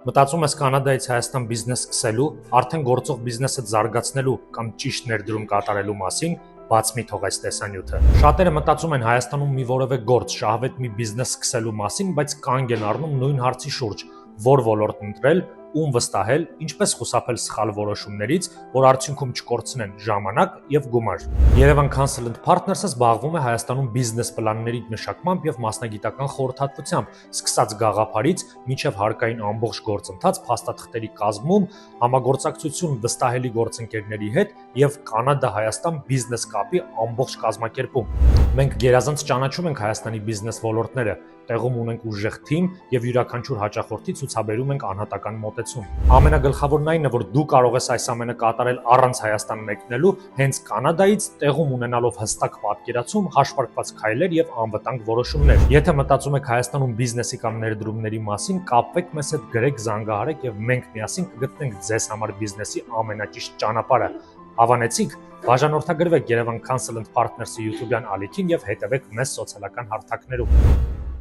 Մտածում ես Կանադայից Հայաստան բիզնես սկսելու, արդեն գործող բիզնեսը զարգացնելու կամ ճիշտ ներդրում կատարելու մասին, բաց մի թող այս տեսանյութը։ Շատերը մտածում են Հայաստանում մի որևէ գործ, շահավետ մի բիզնես սկսելու մասին, բայց կանգ են առնում նույն հարցի շուրջ, որ ոլորտ ընտրել, ում վստահել, ինչպես խուսափել սխալ որոշումներից, որ արդյունքում չկորցնեն ժամանակ եւ գումար։ Yerevan Consultant Partners-ը զբաղվում է Հայաստանում բիզնես պլանների մշակմամբ եւ մասնագիտական խորհրդատվությամբ, սկսած գաղափարից մինչեւ հարկային ամբողջ գործընթաց փաստաթղթերի կազմում, համագործակցություն վստահելի գործընկերների հետ եւ Կանադա-Հայաստան բիզնես կապի ամբողջ կազմակերպում։ Մենք գերազանց ճանաչում ենք Հայաստանի բիզնես ոլորտները, տեղում ունենք ուժեղ թիմ եւ յուրաքանչյուր հաճախորդի ցուցաբերում ենք անհատական մոտեցում։ Ամենագլխավորն այն է, որ դու կարող ես այս ամենը կատարել առանց Հայաստան մեկնելու, հենց Կանադայից տեղում ունենալով հստակ պատկերացում, հաշվարկված քայլեր եւ անվտանգ որոշումներ։ Եթե մտածում եք Հայաստանում բիզնեսի կամ ներդրումների մասին, կապվեք մեզ հետ, գրեք, զանգահարեք եւ մենք միասին կգտնենք ձեզ համար բիզնեսի ամենաճիշտ ճանապարհը։ Հավանեցիք, բաժանորդագրվեք Yerevan Consultant Partners-ի YouTube-յան ալիքին եւ հետևեք մեզ սոցիալական հարթակներում։